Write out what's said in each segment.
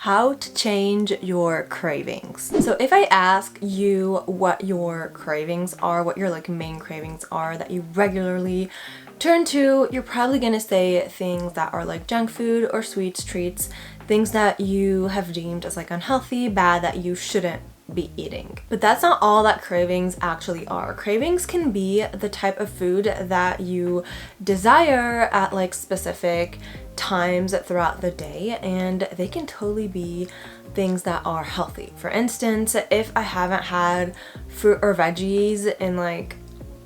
how to change your cravings. So if I ask you what your cravings are, what your like main cravings are that you regularly turn to, you're probably gonna say things that are like junk food or sweets, treats, things that you have deemed as like unhealthy, bad, that you shouldn't be eating. But that's not all that cravings actually are. Cravings can be the type of food that you desire at like specific times throughout the day, and they can totally be things that are healthy. For instance, if I haven't had fruit or veggies in like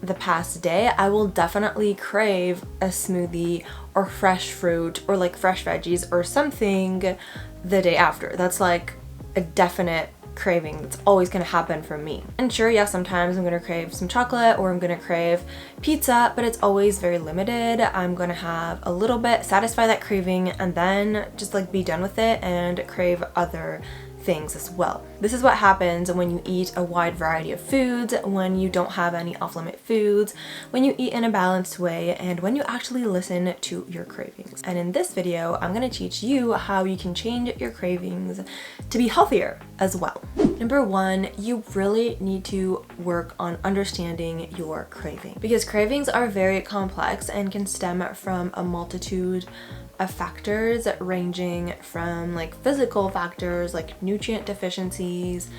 the past day, I will definitely crave a smoothie or fresh fruit or like fresh veggies or something the day after. That's like a definite craving that's always gonna happen for me. And sure, yeah, sometimes I'm gonna crave some chocolate or I'm gonna crave pizza, but it's always very limited. I'm gonna have a little bit, satisfy that craving, and then just like be done with it and crave other things as well. This is what happens when you eat a wide variety of foods, when you don't have any off-limit foods, when you eat in a balanced way, and when you actually listen to your cravings. And in this video, I'm gonna teach you how you can change your cravings to be healthier as well. Number one, you really need to work on understanding your craving, because cravings are very complex and can stem from a multitude of factors, ranging from like physical factors like nutrient deficiencies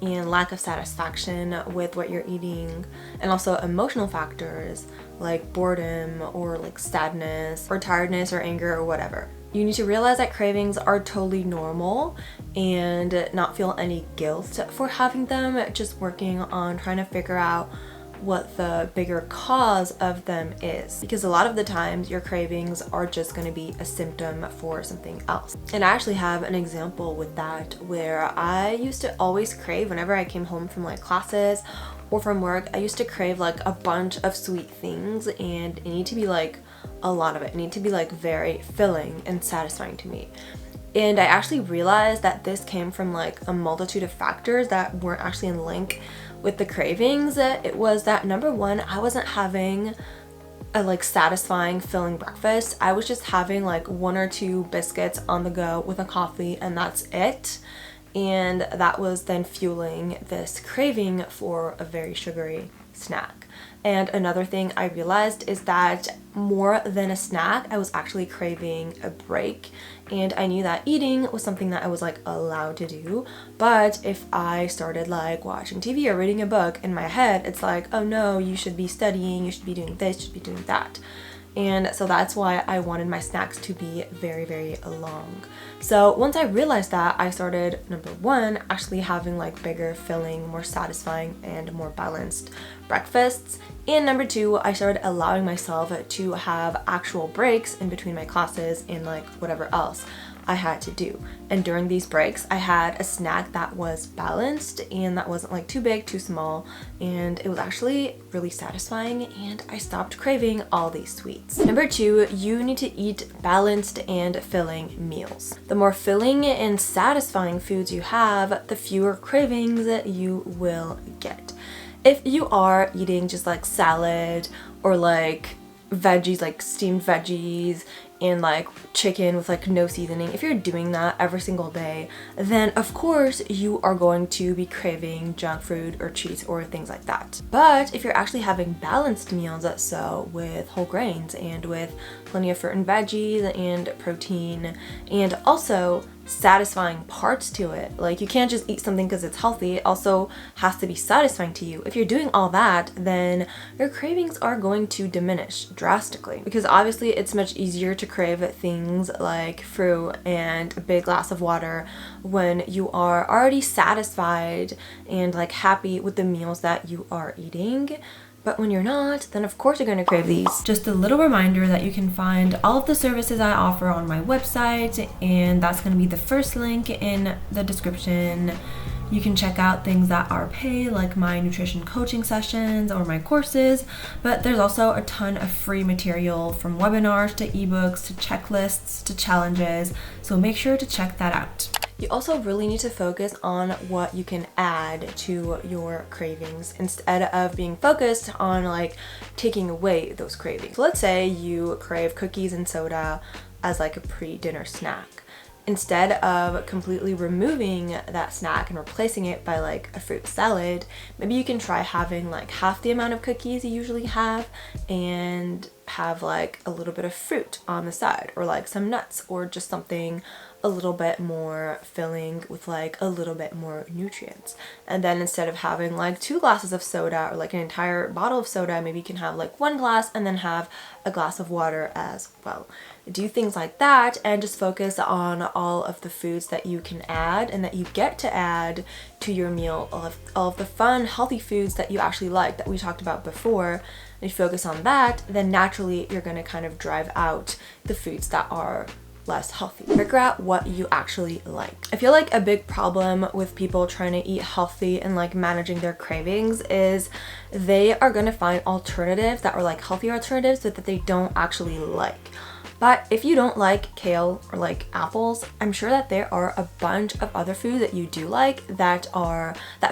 and lack of satisfaction with what you're eating, and also emotional factors like boredom or like sadness or tiredness or anger or whatever. You need to realize that cravings are totally normal and not feel any guilt for having them, just working on trying to figure out what the bigger cause of them is, because a lot of the times your cravings are just going to be a symptom for something else. And I actually have an example with that, where I used to always crave whenever I came home from like classes or from work. I used to crave like a bunch of sweet things, and it needed to be like a lot of it. It needed to be like very filling and satisfying to me. And I actually realized that this came from like a multitude of factors that weren't actually in link with the cravings. It was that, number one, I wasn't having a like satisfying, filling breakfast. I was just having like one or two biscuits on the go with a coffee, and that's it. And that was then fueling this craving for a very sugary snack. And another thing I realized is that more than a snack, I was actually craving a break. And I knew that eating was something that I was like allowed to do. But if I started like watching TV or reading a book, in my head, it's like, oh no, you should be studying, you should be doing this, you should be doing that. And so that's why I wanted my snacks to be very, very long. So once I realized that, I started, number one, actually having like bigger, filling, more satisfying, and more balanced breakfasts. And number two, I started allowing myself to have actual breaks in between my classes and like whatever else I had to do. And during these breaks, I had a snack that was balanced and that wasn't like too big, too small, and it was actually really satisfying, and I stopped craving all these sweets. Number two, you need to eat balanced and filling meals. The more filling and satisfying foods you have, the fewer cravings you will get. If you are eating just like salad or like veggies, like steamed veggies, and like chicken with like no seasoning, if you're doing that every single day, then of course you are going to be craving junk food or treats or things like that. But if you're actually having balanced meals, so with whole grains and with plenty of fruit and veggies and protein, and also satisfying parts to it, like you can't just eat something because it's healthy, it also has to be satisfying to you. If you're doing all that, then your cravings are going to diminish drastically, because obviously it's much easier to crave things like fruit and a big glass of water when you are already satisfied and like happy with the meals that you are eating. But when you're not, then of course you're going to crave these. Just a little reminder that you can find all of the services I offer on my website, and that's going to be the first link in the description. You can check out things that are paid, like my nutrition coaching sessions or my courses, but there's also a ton of free material, from webinars to ebooks to checklists to challenges, so make sure to check that out. You also really need to focus on what you can add to your cravings instead of being focused on like taking away those cravings. So let's say you crave cookies and soda as like a pre-dinner snack. instead of completely removing that snack and replacing it by like a fruit salad, maybe you can try having like half the amount of cookies you usually have and have like a little bit of fruit on the side, or like some nuts, or just something a little bit more filling with like a little bit more nutrients. And then instead of having like 2 glasses of soda or like an entire bottle of soda, maybe you can have like 1 glass and then have a glass of water as well. Do things like that and just focus on all of the foods that you can add and that you get to add to your meal, all of the fun, healthy foods that you actually like that we talked about before. And if you focus on that, then naturally you're going to kind of drive out the foods that are less healthy. Figure out what you actually like. I feel like a big problem with people trying to eat healthy and like managing their cravings is they are going to find alternatives that are like healthy alternatives but that they don't actually like. But if you don't like kale or like apples, I'm sure that there are a bunch of other foods that you do like that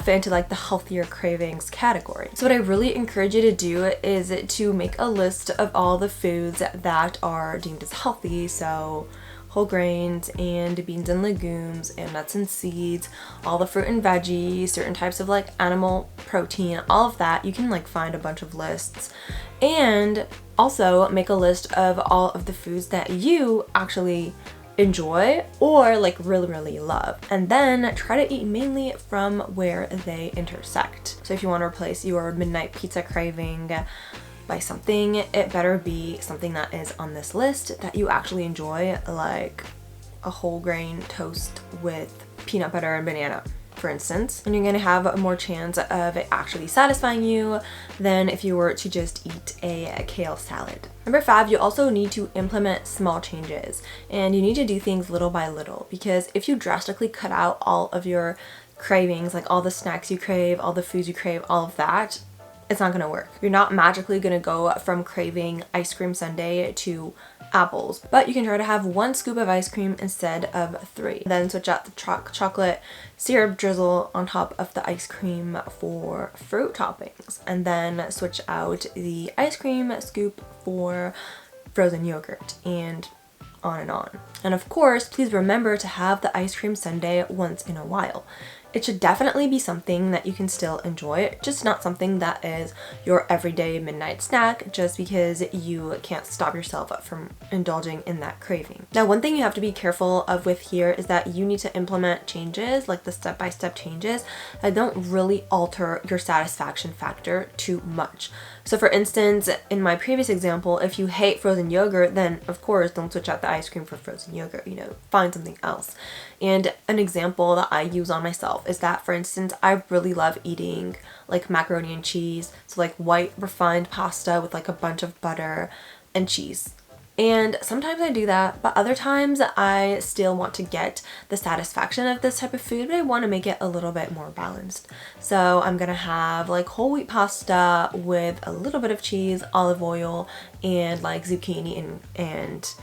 fit into like the healthier cravings category. So what I really encourage you to do is to make a list of all the foods that are deemed as healthy. So whole grains and beans and legumes and nuts and seeds, all the fruit and veggies, certain types of like animal protein, all of that. You can like find a bunch of lists, and also make a list of all of the foods that you actually enjoy or like really love, and then try to eat mainly from where they intersect. So if you want to replace your midnight pizza craving by something, it better be something that is on this list that you actually enjoy, like a whole grain toast with peanut butter and banana, for instance. And you're gonna have a more chance of it actually satisfying you than if you were to just eat a kale salad. Number 5, you also need to implement small changes, and you need to do things little by little, because if you drastically cut out all of your cravings, like all the snacks you crave, all the foods you crave, all of that, it's not gonna work. You're not magically gonna go from craving ice cream sundae to apples, but you can try to have 1 scoop of ice cream instead of 3. Then switch out the chocolate syrup drizzle on top of the ice cream for fruit toppings, and then switch out the ice cream scoop for frozen yogurt, and on and on. And of course, please remember to have the ice cream sundae once in a while. It should definitely be something that you can still enjoy, just not something that is your everyday midnight snack just because you can't stop yourself from indulging in that craving. Now, one thing you have to be careful of with here is that you need to implement changes, like the step-by-step changes, that don't really alter your satisfaction factor too much. So for instance, in my previous example, if you hate frozen yogurt, then of course don't switch out the ice cream for frozen yogurt, find something else. And an example that I use on myself is that, for instance, I really love eating like macaroni and cheese, so like white refined pasta with like a bunch of butter and cheese. And sometimes I do that, but other times I still want to get the satisfaction of this type of food, but I want to make it a little bit more balanced. So I'm gonna have like whole wheat pasta with a little bit of cheese, olive oil, and like zucchini and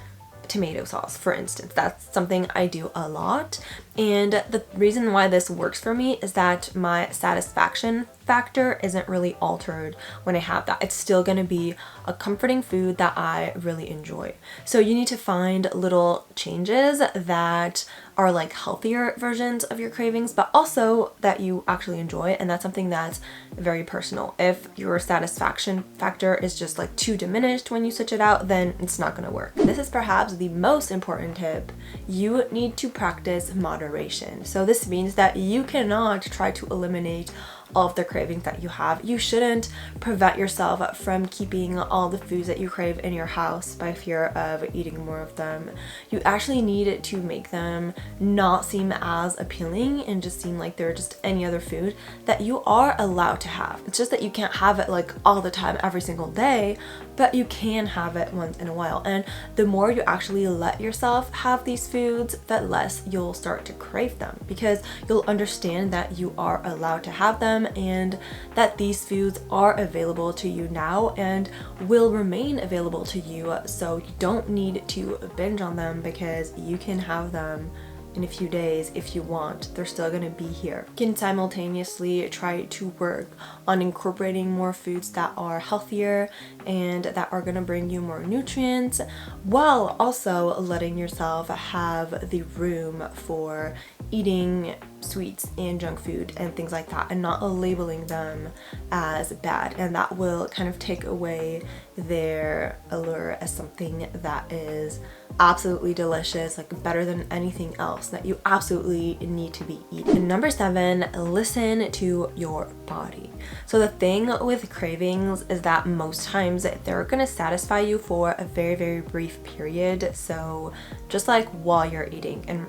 tomato sauce, for instance. That's something I do a lot. And the reason why this works for me is that my satisfaction factor isn't really altered when I have that. It's still going to be a comforting food that I really enjoy. So you need to find little changes that are like healthier versions of your cravings, but also that you actually enjoy, and that's something that's very personal. If your satisfaction factor is just like too diminished when you switch it out, then it's not going to work. This is perhaps the most important tip. You need to practice moderation. So this means that you cannot try to eliminate all of the cravings that you have. You shouldn't prevent yourself from keeping all the foods that you crave in your house by fear of eating more of them. You actually need to make them not seem as appealing and just seem like they're just any other food that you are allowed to have. It's just that you can't have it like all the time every single day, but you can have it once in a while. And the more you actually let yourself have these foods, the less you'll start to crave them, because you'll understand that you are allowed to have them and that these foods are available to you now and will remain available to you. So you don't need to binge on them because you can have them in a few days if you want. They're still gonna be here. You can simultaneously try to work on incorporating more foods that are healthier and that are gonna bring you more nutrients, while also letting yourself have the room for eating sweets and junk food and things like that, and not labeling them as bad. And that will kind of take away their allure as something that is absolutely delicious, like better than anything else that you absolutely need to be eating. And number 7, listen to your body. So the thing with cravings is that most times they're gonna satisfy you for a very, very brief period. So just like while you're eating, and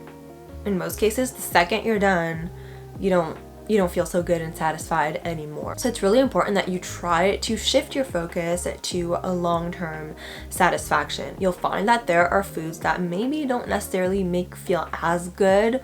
in most cases, the second you're done, you don't feel so good and satisfied anymore. So it's really important that you try to shift your focus to a long-term satisfaction. You'll find that there are foods that maybe don't necessarily make you feel as good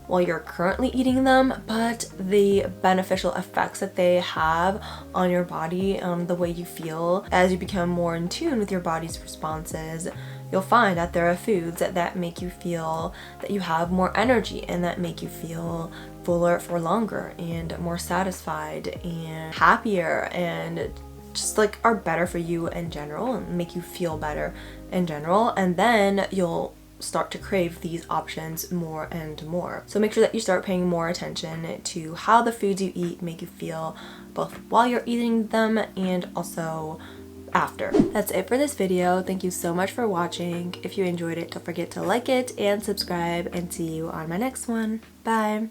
while you're currently eating them, but the beneficial effects that they have on your body, the way you feel as you become more in tune with your body's responses, you'll find that there are foods that make you feel that you have more energy and that make you feel fuller for longer and more satisfied and happier, and just like are better for you in general and make you feel better in general. And then you'll start to crave these options more and more. So make sure that you start paying more attention to how the foods you eat make you feel, both while you're eating them and also after. That's it for this video. Thank you so much for watching. If you enjoyed it, don't forget to like it and subscribe, and see you on my next one. Bye.